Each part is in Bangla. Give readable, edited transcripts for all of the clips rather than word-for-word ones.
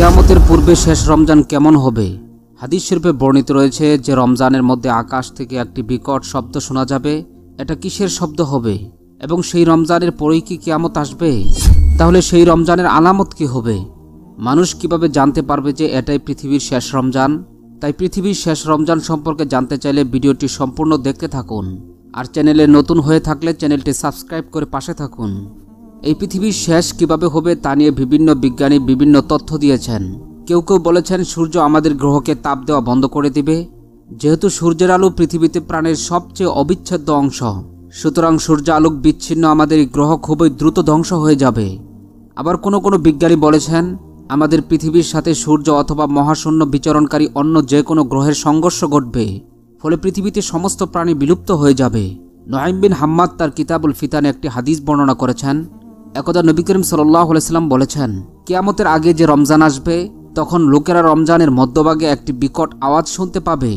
কিয়ামতের পূর্বে শেষ রমজান কেমন হবে? হাদিস শরীফে বর্ণিত রয়েছে যে রমজানের মধ্যে আকাশ থেকে একটি বিকট শব্দ শোনা যাবে। এটা কিসের শব্দ হবে এবং সেই রমজানের পরেই কি কিয়ামত আসবে? তাহলে সেই রমজানের আলামত কি হবে? মানুষ কিভাবে জানতে পারবে যে এটাই পৃথিবীর শেষ রমজান? তাই পৃথিবীর শেষ রমজান সম্পর্কে জানতে চাইলে ভিডিওটি সম্পূর্ণ দেখতে থাকুন। আর চ্যানেলে নতুন হয়ে থাকলে চ্যানেলটি সাবস্ক্রাইব করে পাশে থাকুন। এই পৃথিবীর শেষ কিভাবে হবে তা নিয়ে বিভিন্ন বিজ্ঞানী বিভিন্ন তথ্য দিয়েছেন। কেউ কেউ বলেছেন সূর্য আমাদের গ্রহকে তাপ দেওয়া বন্ধ করে দিবে। যেহেতু সূর্যের আলো পৃথিবীতে প্রাণের সবচেয়ে অবিচ্ছেদ্য অংশ, সুতরাং সূর্য আলোক বিচ্ছিন্ন আমাদের গ্রহ খুবই দ্রুত ধ্বংস হয়ে যাবে। আবার কোনো কোনো বিজ্ঞানী বলেছেন আমাদের পৃথিবীর সাথে সূর্য অথবা মহাশূন্য বিচরণকারী অন্য যে কোনো গ্রহের সংঘর্ষ ঘটবে, ফলে পৃথিবীতে সমস্ত প্রাণী বিলুপ্ত হয়ে যাবে। নুআইম বিন হাম্মাদ তার কিতাবুল ফিতানে একটি হাদিস বর্ণনা করেছেন। একদা নবী করিম সাল্লাল্লাহু আলাইহি সাল্লাম বলেছেন, কিয়ামতের আগে যে রমজান আসবে তখন লোকেরা রমজানের মধ্যভাগে একটি বিকট আওয়াজ শুনতে পাবে।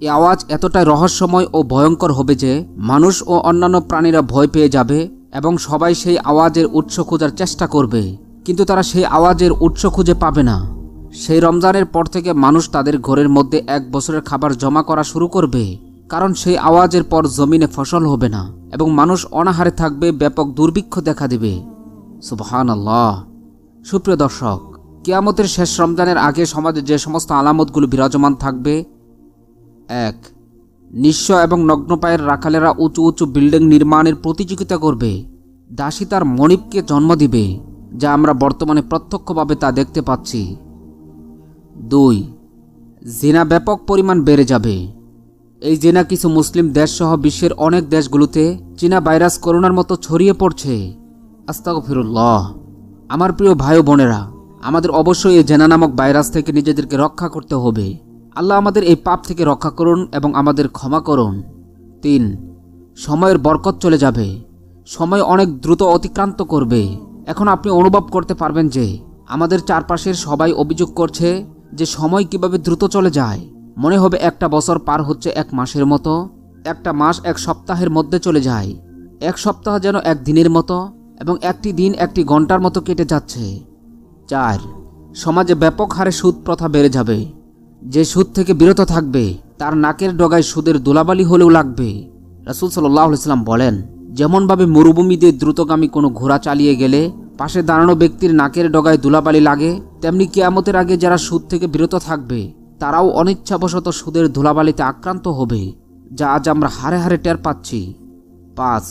এই আওয়াজ এতটাই রহস্যময় ও ভয়ঙ্কর হবে যে মানুষ ও অন্যান্য প্রাণীরা ভয় পেয়ে যাবে এবং সবাই সেই আওয়াজের উৎস খোঁজার চেষ্টা করবে, কিন্তু তারা সেই আওয়াজের উৎস খুঁজে পাবে না। সেই রমজানের পর থেকে মানুষ তাদের ঘরের মধ্যে 1 বছরের খাবার জমা করা শুরু করবে, কারণ সেই আওয়াজের পর জমিনে ফসল হবে না এবং মানুষ অনাহারে থাকবে, ব্যাপক দুর্ভিক্ষ দেখা দিবে। সুবহানাল্লাহ। সুপ্রিয় দর্শক, কিয়ামতের শেষ রমজানের আগে সমাজে যে সমস্ত আলামতগুলো বিরাজমান থাকবে: 1. নিঃস্ব এবং নগ্ন পায়ের রাখালেরা উঁচু উঁচু বিল্ডিং নির্মাণের প্রতিযোগিতা করবে। দাসী তার মনিবকে জন্ম দিবে, যা আমরা বর্তমানে প্রত্যক্ষভাবে তা দেখতে পাচ্ছি। 2. জিনা ব্যাপক পরিমাণ বেড়ে যাবে। এই জিনা কিছু মুসলিম দেশসহ বিশ্বের অনেক দেশগুলোতে চীনা ভাইরাস করোনার মতো ছড়িয়ে পড়ছে। আস্তাগফিরুল্লাহ। আমার প্রিয় ভাই ও বোনেরা, আমাদের অবশ্যই এই জেনা নামক ভাইরাস থেকে নিজেদেরকে রক্ষা করতে হবে। আল্লাহ আমাদের এই পাপ থেকে রক্ষা করুন এবং আমাদের ক্ষমা করুন। 3. সময়ের বরকত চলে যাবে। সময় অনেক দ্রুত অতিক্রান্ত করবে। এখন আপনি অনুভব করতে পারবেন যে আমাদের চারপাশের সবাই অভিযোগ করছে যে সময় কিভাবে দ্রুত চলে যায়। মনে হবে একটা বছর পার হচ্ছে 1 মাসের মতো, একটা মাস 1 সপ্তাহের মধ্যে চলে যায়, 1 সপ্তাহ যেন 1 দিনের মতো এবং একটি দিন 1টি ঘন্টার মতো কেটে যাচ্ছে। 4. সমাজে ব্যাপক হারে সুদ প্রথা বেড়ে যাবে। যে সুদ থেকে বিরত থাকবে তার নাকের ডগায় সুদের ধুলাবালি হলেও লাগবে। রাসূল সাল্লাল্লাহু আলাইহি সাল্লাম বলেন, যেমনভাবে মরুভূমি দিয়ে দ্রুতগামী কোনো ঘোড়া চালিয়ে গেলে পাশে দাঁড়ানো ব্যক্তির নাকের ডগায় ধুলাবালি লাগে, তেমনি কিয়ামতের আগে যারা সুদ থেকে বিরত থাকবে তারাও অনিচ্ছাবশত সুদের ধুলাবালিতে আক্রান্ত হবে, যা আজ আমরা হারে হারে টের পাচ্ছি। 5.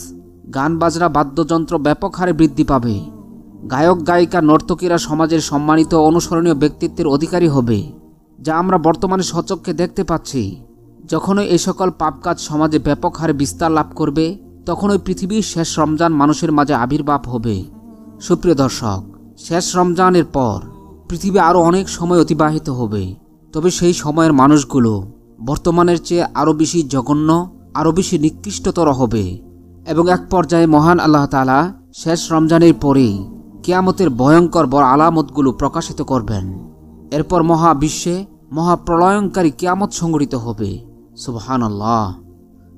গান বাজনা বাদ্যযন্ত্র ব্যাপক হারে বৃদ্ধি পাবে। গায়ক গায়িকা নর্তকীরা সমাজের সম্মানিত অনুসরণীয় ব্যক্তিত্বের অধিকারী হবে, যা আমরা বর্তমানে স্বচক্ষে দেখতে পাচ্ছি। যখনই এই সকল পাপ কাজ সমাজে ব্যাপক হারে বিস্তার লাভ করবে, তখনই পৃথিবীর শেষ রমজান মানুষের মাঝে আবির্ভাব হবে। সুপ্রিয় দর্শক, শেষ রমজানের পর পৃথিবী আরও অনেক সময় অতিবাহিত হবে, তবে সেই সময়ের মানুষগুলো বর্তমানের চেয়ে আরও বেশি জঘন্য, আরও বেশি নিকৃষ্টতর হবে এবং এক পর্যায়ে মহান আল্লাহ তাআলা শেষ রমজানের পরেই কিয়ামতের ভয়ঙ্কর বড় আলামতগুলো প্রকাশিত করবেন। এরপর মহাবিশ্বে মহাপ্রলয়ঙ্কারী কিয়ামত সংঘটিত হবে। সুবহানাল্লাহ।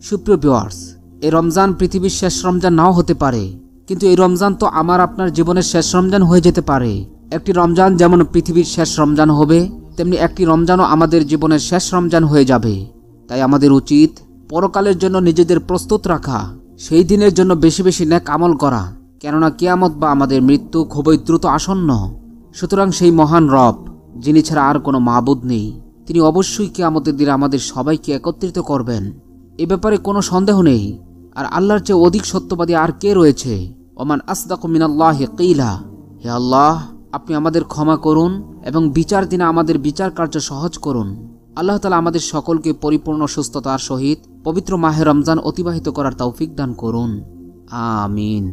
সুপ্রিয় ভিউয়ার্স, এই রমজান পৃথিবীর শেষ রমজান নাও হতে পারে, কিন্তু এই রমজান তো আমার আপনার জীবনের শেষ রমজান হয়ে যেতে পারে। একটি রমজান যেমন পৃথিবীর শেষ রমজান হবে, তেমনি একটি রমজানও আমাদের জীবনের শেষ রমজান হয়ে যাবে। তাই আমাদের উচিত পরকালের জন্য নিজেদের প্রস্তুত রাখা, সেই দিনের জন্য বেশি বেশি নেক আমল করা, কেননা কিয়ামত বা আমাদের মৃত্যু খুবই দ্রুত আসন্ন। সুতরাং সেই মহান রব, যিনি ছাড়া আর কোনো মাবুদ নেই, তিনি অবশ্যই কিয়ামতের দিনে আমাদের সবাইকে একত্রিত করবেন, এ ব্যাপারে কোনো সন্দেহ নেই। আর আল্লাহর চেয়ে অধিক সত্যবাদী আর কে রয়েছে? ওমান আসদাকু মিনাল্লাহি কিলা। হে আল্লাহ, আপনি আমাদের ক্ষমা করুন এবং বিচার দিনে আমাদের বিচার কার্য সহজ করুন। আল্লাহ তাআলা আমাদের সকলকে পরিপূর্ণ সুস্থতার সহিত পবিত্র মাহে রমজান অতিবাহিত করার তৌফিক দান করুন। আমিন।